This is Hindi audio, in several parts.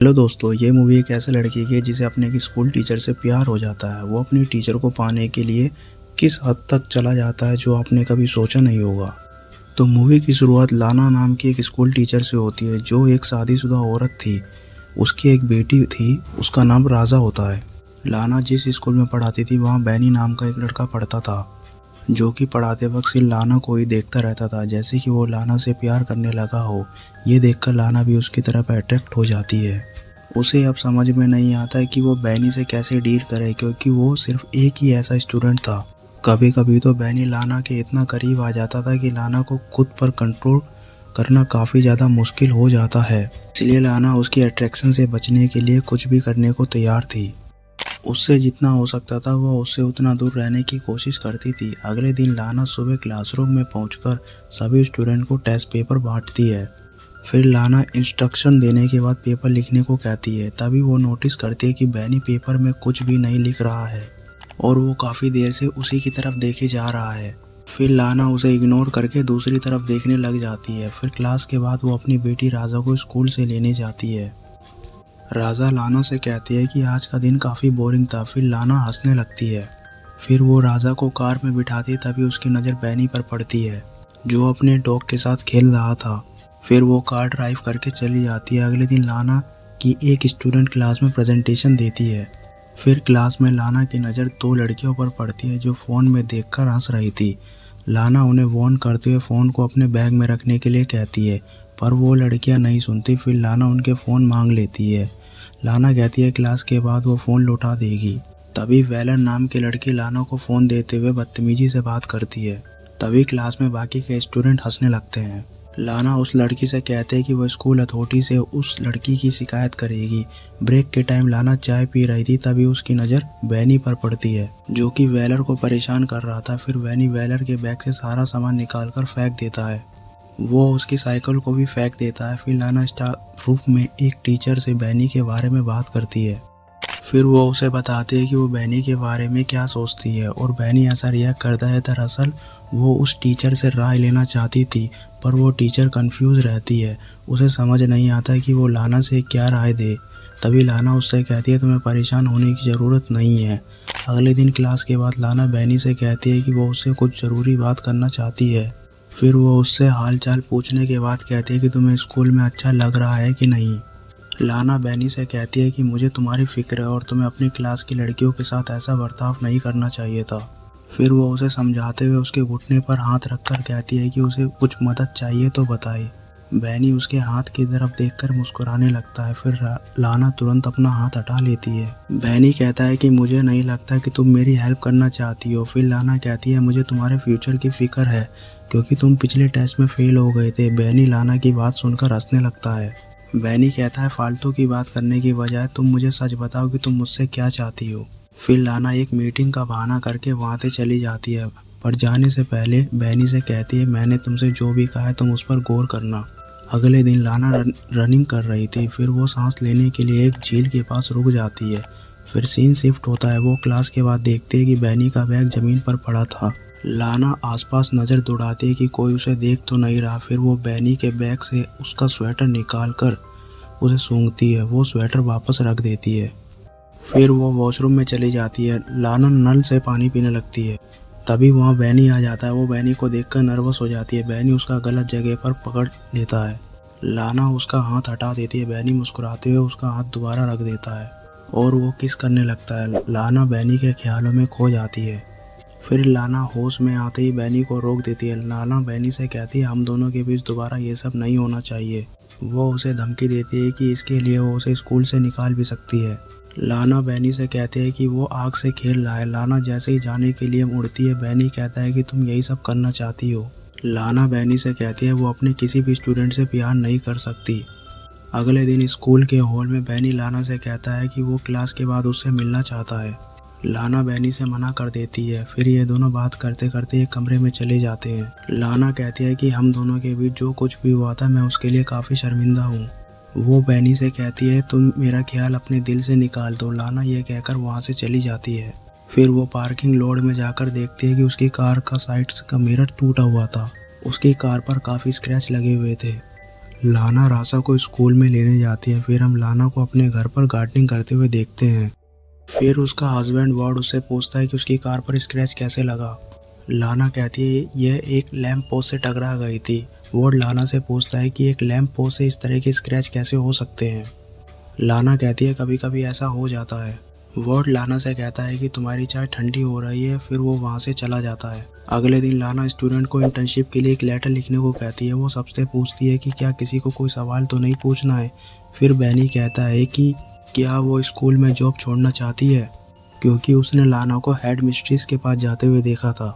हेलो दोस्तों, ये मूवी एक ऐसे लड़की की है जिसे अपने एक स्कूल टीचर से प्यार हो जाता है। वो अपनी टीचर को पाने के लिए किस हद तक चला जाता है जो आपने कभी सोचा नहीं होगा। तो मूवी की शुरुआत लाना नाम की एक स्कूल टीचर से होती है जो एक शादीशुदा औरत थी। उसकी एक बेटी थी, उसका नाम राजा होता है। लाना जिस स्कूल में पढ़ाती थी वहाँ बैनी नाम का एक लड़का पढ़ता था जो कि पढ़ाते वक्त सिर्फ लाना को ही देखता रहता था, जैसे कि वो लाना से प्यार करने लगा हो। ये देखकर लाना भी उसकी तरफ अट्रैक्ट हो जाती है। उसे अब समझ में नहीं आता है कि वो बैनी से कैसे डील करे, क्योंकि वो सिर्फ एक ही ऐसा स्टूडेंट था। कभी कभी तो बैनी लाना के इतना करीब आ जाता था कि लाना को खुद पर कंट्रोल करना काफ़ी ज़्यादा मुश्किल हो जाता है। इसलिए लाना उसकी अट्रैक्शन से बचने के लिए कुछ भी करने को तैयार थी। उससे जितना हो सकता था वह उससे उतना दूर रहने की कोशिश करती थी। अगले दिन लाना सुबह क्लासरूम में पहुंचकर सभी स्टूडेंट को टेस्ट पेपर बांटती है। फिर लाना इंस्ट्रक्शन देने के बाद पेपर लिखने को कहती है। तभी वो नोटिस करती है कि बैनी पेपर में कुछ भी नहीं लिख रहा है और वो काफ़ी देर से उसी की तरफ देखे जा रहा है। फिर लाना उसे इग्नोर करके दूसरी तरफ देखने लग जाती है। फिर क्लास के बाद वो अपनी बेटी राजा को स्कूल से लेने जाती है। राजा लाना से कहती है कि आज का दिन काफ़ी बोरिंग था। फिर लाना हंसने लगती है। फिर वो राजा को कार में बिठाती है। तभी उसकी नज़र बैनी पर पड़ती है जो अपने डॉग के साथ खेल रहा था। फिर वो कार ड्राइव करके चली जाती है। अगले दिन लाना की एक स्टूडेंट क्लास में प्रेजेंटेशन देती है। फिर क्लास में लाना की नज़र दो लड़कियों पर पड़ती है जो फ़ोन में देखकर हंस रही थी। लाना उन्हें वार्न करते हुए फ़ोन को अपने बैग में रखने के लिए कहती है, पर वो लड़कियां नहीं सुनती। फिर लाना उनके फ़ोन मांग लेती है। लाना कहती है क्लास के बाद वो फ़ोन लौटा देगी। तभी वेलर नाम की लड़की लाना को फ़ोन देते हुए बदतमीजी से बात करती है। तभी क्लास में बाकी के स्टूडेंट हंसने लगते हैं। लाना उस लड़की से कहते हैं कि वो स्कूल अथॉरिटी से उस लड़की की शिकायत करेगी। ब्रेक के टाइम लाना चाय पी रही थी। तभी उसकी नज़र बैनी पर पड़ती है जो कि वेलर को परेशान कर रहा था। फिर बैनी वेलर के बैग से सारा सामान निकाल कर फेंक देता है। वो उसकी साइकिल को भी फेंक देता है। फिर लाना स्टाफ रूम में एक टीचर से बैनी के बारे में बात करती है। फिर वो उसे बताती है कि वो बैनी के बारे में क्या सोचती है और बैनी ऐसा रिएक्ट करता है। दरअसल वो उस टीचर से राय लेना चाहती थी, पर वो टीचर कंफ्यूज रहती है। उसे समझ नहीं आता कि वो लाना से क्या राय दे। तभी लाना उससे कहती है तुम्हें परेशान होने की ज़रूरत नहीं है। अगले दिन क्लास के बाद लाना बैनी से कहती है कि वो उससे कुछ ज़रूरी बात करना चाहती है। फिर वो उससे हाल चाल पूछने के बाद कहती है कि तुम्हें स्कूल में अच्छा लग रहा है कि नहीं। लाना बैनी से कहती है कि मुझे तुम्हारी फिक्र है और तुम्हें अपनी क्लास की लड़कियों के साथ ऐसा बर्ताव नहीं करना चाहिए था। फिर वो उसे समझाते हुए उसके घुटने पर हाथ रखकर कहती है कि उसे कुछ मदद चाहिए तो बताए। बैनी उसके हाथ की तरफ देखकर मुस्कुराने लगता है। फिर लाना तुरंत अपना हाथ हटा लेती है। बैनी कहता है कि मुझे नहीं लगता कि तुम मेरी हेल्प करना चाहती हो। फिर लाना कहती है मुझे तुम्हारे फ्यूचर की फ़िक्र है क्योंकि तुम पिछले टेस्ट में फेल हो गए थे। बैनी लाना की बात सुनकर हंसने लगता है। बैनी कहता है फालतू की बात करने की बजाय तुम मुझे सच बताओ कि तुम मुझसे क्या चाहती हो। फिर लाना एक मीटिंग का बहाना करके वहाँ से चली जाती है, पर जाने से पहले बैनी से कहती है मैंने तुमसे जो भी कहा है तुम उस पर गौर करना। अगले दिन लाना रनिंग कर रही थी। फिर वो सांस लेने के लिए एक झील के पास रुक जाती है। फिर सीन शिफ्ट होता है। वो क्लास के बाद देखते हैं कि बैनी का बैग ज़मीन पर पड़ा था। लाना आसपास नज़र दौड़ाती है कि कोई उसे देख तो नहीं रहा। फिर वो बैनी के बैग से उसका स्वेटर निकाल कर उसे सूंघती है। वो स्वेटर वापस रख देती है। फिर वो वॉशरूम में चली जाती है। लाना नल से पानी पीने लगती है। तभी वहाँ बैनी आ जाता है। वो बैनी को देखकर नर्वस हो जाती है। बैनी उसका गलत जगह पर पकड़ लेता है। लाना उसका हाथ हटा देती है। बैनी मुस्कुराते हुए उसका हाथ दोबारा रख देता है और वो किस करने लगता है। लाना बैनी के ख्यालों में खो जाती है। फिर लाना होश में आते ही बैनी को रोक देती है। लाना बैनी से कहती है हम दोनों के बीच दोबारा ये सब नहीं होना चाहिए। वो उसे धमकी देती है कि इसके लिए वो उसे स्कूल से निकाल भी सकती है। लाना बैनी से कहते हैं कि वो आग से खेल रहा है। लाना जैसे ही जाने के लिए मुड़ती है, बैनी कहता है कि तुम यही सब करना चाहती हो। लाना बैनी से कहती है वो अपने किसी भी स्टूडेंट से प्यार नहीं कर सकती। अगले दिन स्कूल के हॉल में बैनी लाना से कहता है कि वो क्लास के बाद उससे मिलना चाहता है। लाना बैनी से मना कर देती है। फिर ये दोनों बात करते करते एक कमरे में चले जाते हैं। लाना कहती है कि हम दोनों के बीच जो कुछ भी हुआ था मैं उसके लिए काफ़ी शर्मिंदा हूँ। वो बैनी से कहती है तुम मेरा ख्याल अपने दिल से निकाल दो। लाना ये कहकर वहाँ से चली जाती है। फिर वो पार्किंग लॉट में जाकर देखती है कि उसकी कार का साइड का मिरर टूटा हुआ था। उसकी कार पर काफ़ी स्क्रैच लगे हुए थे। लाना रासा को स्कूल में लेने जाती है। फिर हम लाना को अपने घर पर गार्डनिंग करते हुए देखते हैं। फिर उसका हस्बैंड वार्ड उससे पूछता है कि उसकी कार पर स्क्रैच कैसे लगा। लाना कहती है यह एक लैंप पोस्ट से टकरा गई थी। वार्ड लाना से पूछता है कि एक लैंप पोस्ट से इस तरह के स्क्रैच कैसे हो सकते हैं। लाना कहती है कभी कभी ऐसा हो जाता है। वार्ड लाना से कहता है कि तुम्हारी चाय ठंडी हो रही है। फिर वो वहाँ से चला जाता है। अगले दिन लाना स्टूडेंट को इंटर्नशिप के लिए एक लेटर लिखने को कहती है। वो सबसे पूछती है कि क्या किसी को कोई सवाल तो नहीं पूछना है। फिर बैनी कहता है कि क्या वो स्कूल में जॉब छोड़ना चाहती है, क्योंकि उसने लाना को हेड मिस्ट्रेस के पास जाते हुए देखा था।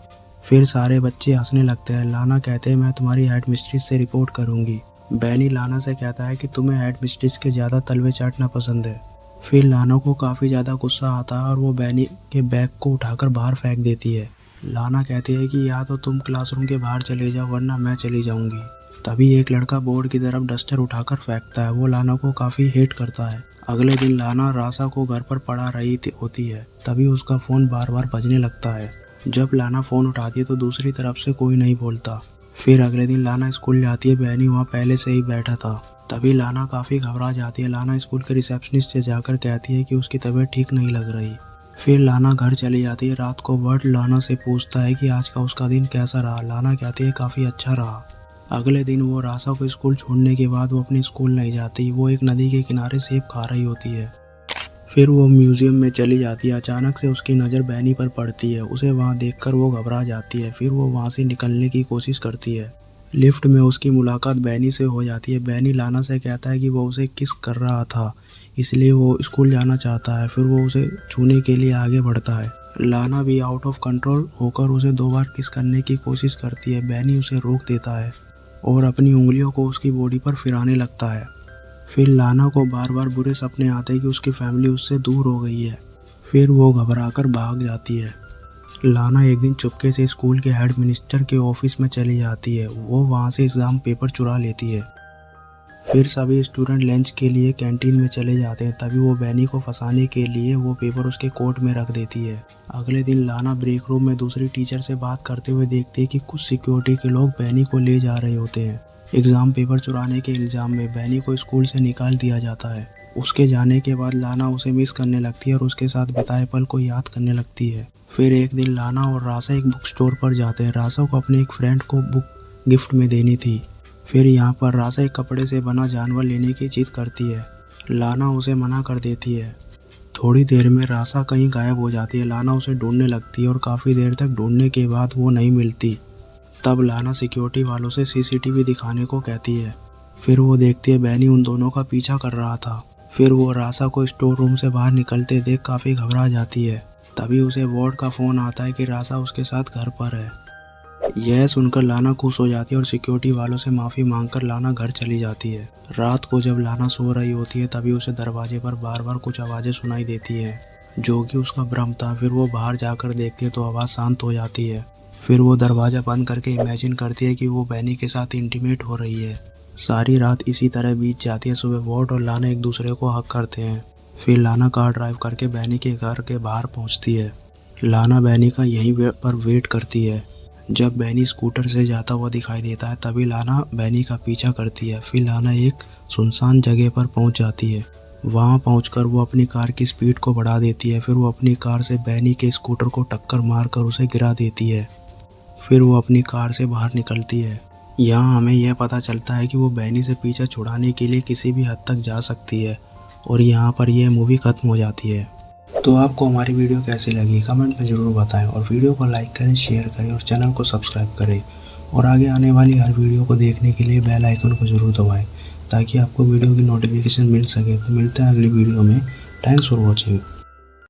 फिर सारे बच्चे हंसने लगते हैं। लाना कहते हैं मैं तुम्हारी हेड मिस्ट्रेस से रिपोर्ट करूंगी। बैनी लाना से कहता है कि तुम्हें हेड मिस्ट्रेस के ज़्यादा तलवे चाटना पसंद है। फिर लाना को काफ़ी ज़्यादा गुस्सा आता है और वो बैनी के बैग को उठाकर बाहर फेंक देती है। लाना कहती है कि या तो तुम क्लासरूम के बाहर चले जाओ वरना मैं चली जाऊंगी। तभी एक लड़का बोर्ड की तरफ डस्टर उठाकर फेंकता है। वो लाना को काफ़ी हेट करता है। अगले दिन लाना रासा को घर पर पढ़ा रही होती है। तभी उसका फ़ोन बार बार बजने लगता है। जब लाना फ़ोन उठाती है तो दूसरी तरफ से कोई नहीं बोलता। फिर अगले दिन लाना स्कूल जाती है। बैनी वहाँ पहले से ही बैठा था। तभी लाना काफ़ी घबरा जाती है। लाना स्कूल के रिसेप्शनिस्ट से जाकर कहती है कि उसकी तबीयत ठीक नहीं लग रही। फिर लाना घर चली जाती है। रात को वर्ड लाना से पूछता है कि आज का उसका दिन कैसा रहा। लाना कहती है काफ़ी अच्छा रहा। अगले दिन वो रासा को स्कूल छोड़ने के बाद वो अपने स्कूल नहीं जाती। वो एक नदी के किनारे सेब खा रही होती है। फिर वो म्यूज़ियम में चली जाती है। अचानक से उसकी नज़र बैनी पर पड़ती है। उसे वहाँ देखकर वो घबरा जाती है। फिर वो वहाँ से निकलने की कोशिश करती है। लिफ्ट में उसकी मुलाकात बैनी से हो जाती है। बैनी लाना से कहता है कि वो उसे किस कर रहा था, इसलिए वो स्कूल जाना चाहता है। फिर वो उसे छूने के लिए आगे बढ़ता है। लाना भी आउट ऑफ कंट्रोल होकर उसे 2 बार किस करने की कोशिश करती है। बैनी उसे रोक देता है और अपनी उंगलियों को उसकी बॉडी पर फिराने लगता है। फिर लाना को बार बार बुरे सपने आते हैं कि उसकी फैमिली उससे दूर हो गई है। फिर वो घबराकर भाग जाती है। लाना एक दिन चुपके से स्कूल के हेड मिनिस्टर के ऑफिस में चली जाती है। वो वहाँ से एग्ज़ाम पेपर चुरा लेती है। फिर सभी स्टूडेंट लंच के लिए कैंटीन में चले जाते हैं। तभी वो बैनी को फंसाने के लिए वो पेपर उसके कोट में रख देती है। अगले दिन लाना ब्रेक रूम में दूसरी टीचर से बात करते हुए देखती है कि कुछ सिक्योरिटी के लोग बैनी को ले जा रहे होते हैं। एग्ज़ाम पेपर चुराने के इल्ज़ाम में बैनी को स्कूल से निकाल दिया जाता है। उसके जाने के बाद लाना उसे मिस करने लगती है और उसके साथ बिताए पल को याद करने लगती है। फिर एक दिन लाना और रासा एक बुक स्टोर पर जाते हैं। रासा को अपने एक फ्रेंड को बुक गिफ्ट में देनी थी। फिर यहाँ पर रासा एक कपड़े से बना जानवर लेने की जिद करती है। लाना उसे मना कर देती है। थोड़ी देर में रासा कहीं गायब हो जाती है। लाना उसे ढूंढने लगती है और काफ़ी देर तक ढूंढने के बाद वो नहीं मिलती। तब लाना सिक्योरिटी वालों से सीसीटीवी दिखाने को कहती है। फिर वो देखती है बैनी उन दोनों का पीछा कर रहा था। फिर वो रासा को स्टोर रूम से बाहर निकलते देख काफ़ी घबरा जाती है। तभी उसे वार्ड का फ़ोन आता है कि रासा उसके साथ घर पर है। यह सुनकर लाना खुश हो जाती है और सिक्योरिटी वालों से माफ़ी मांगकर लाना घर चली जाती है। रात को जब लाना सो रही होती है तभी उसे दरवाजे पर बार बार कुछ आवाज़ें सुनाई देती है, जो कि उसका भ्रम था। फिर वो बाहर जाकर देखती है तो आवाज़ शांत हो जाती है। फिर वो दरवाज़ा बंद करके इमेजिन करती है कि वो बैनी के साथ इंटीमेट हो रही है। सारी रात इसी तरह बीत जाती है। सुबह वार्ड और लाना एक दूसरे को हक करते हैं। फिर लाना कार ड्राइव करके बैनी के घर के बाहर पहुंचती है। लाना बैनी का यहीं पर वेट करती है। जब बैनी स्कूटर से जाता हुआ दिखाई देता है तभी लाना बैनी का पीछा करती है। फिर लाना एक सुनसान जगह पर पहुंच जाती है। वहां पहुंचकर वो अपनी कार की स्पीड को बढ़ा देती है। फिर वो अपनी कार से बैनी के स्कूटर को टक्कर मारकर उसे गिरा देती है। फिर वो अपनी कार से बाहर निकलती है। यहाँ हमें यह पता चलता है कि वो बैनी से पीछा छुड़ाने के लिए किसी भी हद तक जा सकती है और यहाँ पर यह मूवी ख़त्म हो जाती है। तो आपको हमारी वीडियो कैसी लगी कमेंट में ज़रूर बताएं और वीडियो को लाइक करें, शेयर करें और चैनल को सब्सक्राइब करें और आगे आने वाली हर वीडियो को देखने के लिए बेल आइकन को ज़रूर दबाएं ताकि आपको वीडियो की नोटिफिकेशन मिल सके। तो मिलते हैं अगली वीडियो में। Thanks for watching.